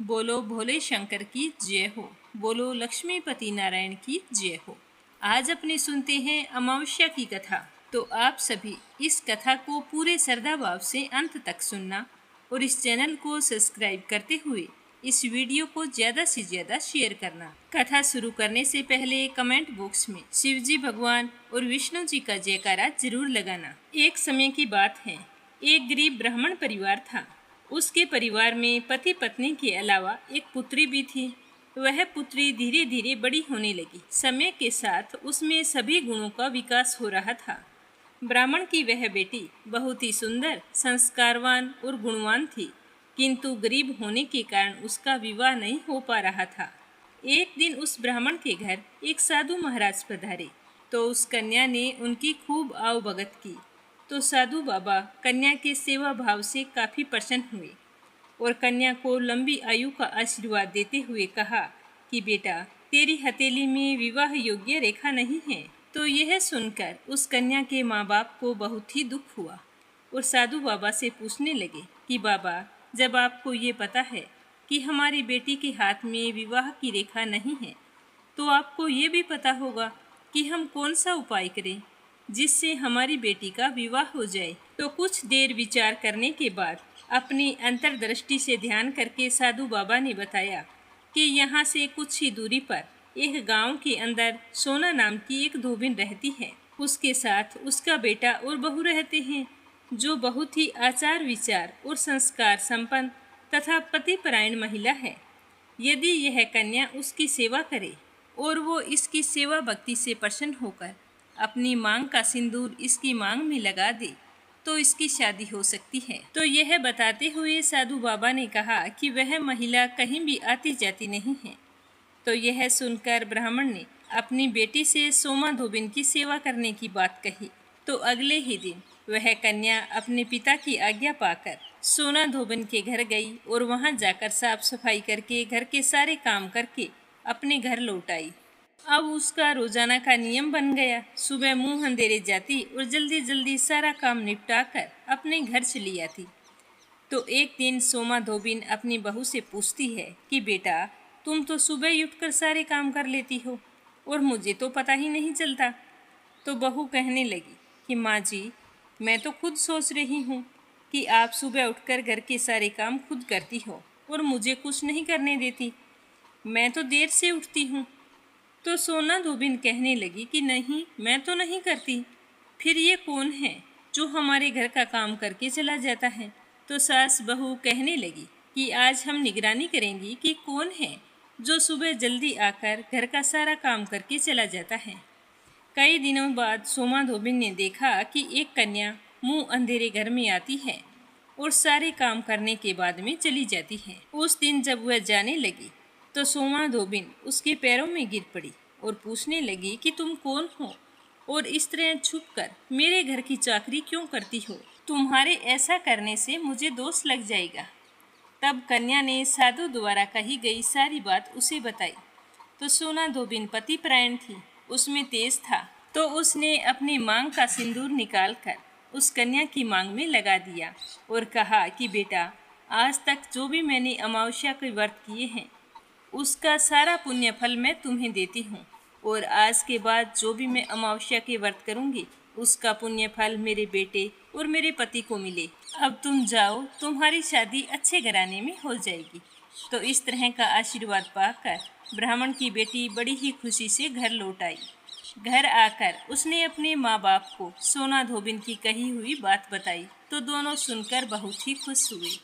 बोलो भोले शंकर की जय हो। बोलो लक्ष्मीपति नारायण की जय हो। आज अपने सुनते हैं अमावस्या की कथा। तो आप सभी इस कथा को पूरे श्रद्धा भाव से अंत तक सुनना और इस चैनल को सब्सक्राइब करते हुए इस वीडियो को ज़्यादा से ज़्यादा शेयर करना। कथा शुरू करने से पहले कमेंट बॉक्स में शिव जी भगवान और विष्णु जी का जयकारा जरूर लगाना। एक समय की बात है, एक गरीब ब्राह्मण परिवार था। उसके परिवार में पति पत्नी के अलावा एक पुत्री भी थी। वह पुत्री धीरे धीरे बड़ी होने लगी। समय के साथ उसमें सभी गुणों का विकास हो रहा था। ब्राह्मण की वह बेटी बहुत ही सुंदर, संस्कारवान और गुणवान थी, किंतु गरीब होने के कारण उसका विवाह नहीं हो पा रहा था। एक दिन उस ब्राह्मण के घर एक साधु महाराज पधारे तो उस कन्या ने उनकी खूब आवभगत की। तो साधु बाबा कन्या के सेवा भाव से काफ़ी प्रसन्न हुए और कन्या को लंबी आयु का आशीर्वाद देते हुए कहा कि बेटा, तेरी हथेली में विवाह योग्य रेखा नहीं है। तो यह सुनकर उस कन्या के माँ बाप को बहुत ही दुख हुआ और साधु बाबा से पूछने लगे कि बाबा, जब आपको ये पता है कि हमारी बेटी के हाथ में विवाह की रेखा नहीं है, तो आपको ये भी पता होगा कि हम कौन सा उपाय करें जिससे हमारी बेटी का विवाह हो जाए। तो कुछ देर विचार करने के बाद अपनी अंतर्दृष्टि से ध्यान करके साधु बाबा ने बताया कि यहाँ से कुछ ही दूरी पर एक गांव के अंदर सोना नाम की एक धोबिन रहती है। उसके साथ उसका बेटा और बहू रहते हैं, जो बहुत ही आचार विचार और संस्कार संपन्न तथा पतिपरायण महिला है। यदि यह कन्या उसकी सेवा करे और वो इसकी सेवा भक्ति से प्रसन्न होकर अपनी मांग का सिंदूर इसकी मांग में लगा दे तो इसकी शादी हो सकती है। तो यह बताते हुए साधु बाबा ने कहा कि वह महिला कहीं भी आती जाती नहीं है। तो यह सुनकर ब्राह्मण ने अपनी बेटी से सोमा धोबिन की सेवा करने की बात कही। तो अगले ही दिन वह कन्या अपने पिता की आज्ञा पाकर सोना धोबिन के घर गई और वहां जाकर साफ सफाई करके घर के सारे काम करके अपने घर लौट आई। अब उसका रोजाना का नियम बन गया। सुबह मुंह अंधेरे जाती और जल्दी जल्दी सारा काम निपटा कर अपने घर चली आती। तो एक दिन सोमा धोबिन अपनी बहू से पूछती है कि बेटा, तुम तो सुबह ही उठकर सारे काम कर लेती हो और मुझे तो पता ही नहीं चलता। तो बहू कहने लगी कि माँ जी, मैं तो खुद सोच रही हूँ कि आप सुबह उठकर घर के सारे काम खुद करती हो और मुझे कुछ नहीं करने देती। मैं तो देर से उठती हूँ। तो सोना धोबिन कहने लगी कि नहीं, मैं तो नहीं करती। फिर ये कौन है जो हमारे घर का काम करके चला जाता है? तो सास बहू कहने लगी कि आज हम निगरानी करेंगी कि कौन है जो सुबह जल्दी आकर घर का सारा काम करके चला जाता है। कई दिनों बाद सोमा धोबिन ने देखा कि एक कन्या मुंह अंधेरे घर में आती है और सारे काम करने के बाद में चली जाती है। उस दिन जब वह जाने लगी तो सोमा धोबिन उसके पैरों में गिर पड़ी और पूछने लगी कि तुम कौन हो और इस तरह छुपकर मेरे घर की चाकरी क्यों करती हो? तुम्हारे ऐसा करने से मुझे दोष लग जाएगा। तब कन्या ने साधु द्वारा कही गई सारी बात उसे बताई। तो सोना धोबिन पतिपरायण थी, उसमें तेज था। तो उसने अपनी मांग का सिंदूर निकाल कर उस कन्या की मांग में लगा दिया और कहा कि बेटा, आज तक जो भी मैंने अमावस्या के व्रत किए हैं उसका सारा पुण्य फल मैं तुम्हें देती हूँ और आज के बाद जो भी मैं अमावस्या के व्रत करूँगी उसका पुण्य फल मेरे बेटे और मेरे पति को मिले। अब तुम जाओ, तुम्हारी शादी अच्छे घराने में हो जाएगी। तो इस तरह का आशीर्वाद पाकर ब्राह्मण की बेटी बड़ी ही खुशी से घर लौट आई। घर आकर उसने अपने माँ बाप को सोना धोबिन की कही हुई बात बताई। तो दोनों सुनकर बहुत ही खुश हुए।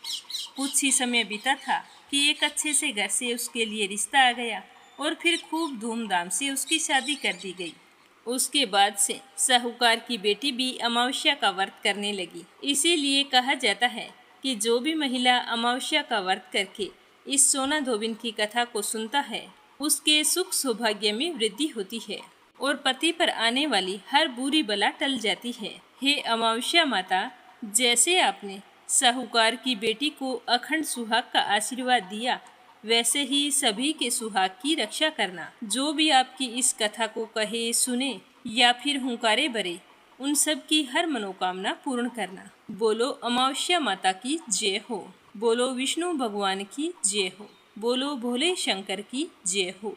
कुछ ही समय बीता था कि एक अच्छे से घर से उसके लिए रिश्ता आ गया और फिर खूब धूमधाम से उसकी शादी कर दी गई। उसके बाद से साहूकार की बेटी भी अमावस्या का व्रत करने लगी। इसीलिए कहा जाता है कि जो भी महिला अमावस्या का व्रत करके इस सोना धोबिन की कथा को सुनता है उसके सुख सौभाग्य में वृद्धि होती है और पति पर आने वाली हर बुरी बला टल जाती है। हे अमावस्या माता, जैसे आपने साहूकार की बेटी को अखंड सुहाग का आशीर्वाद दिया, वैसे ही सभी के सुहाग की रक्षा करना। जो भी आपकी इस कथा को कहे, सुने या फिर हुंकारे भरे, उन सब की हर मनोकामना पूर्ण करना। बोलो अमावस्या माता की जय हो। बोलो विष्णु भगवान की जय हो। बोलो भोले शंकर की जय हो।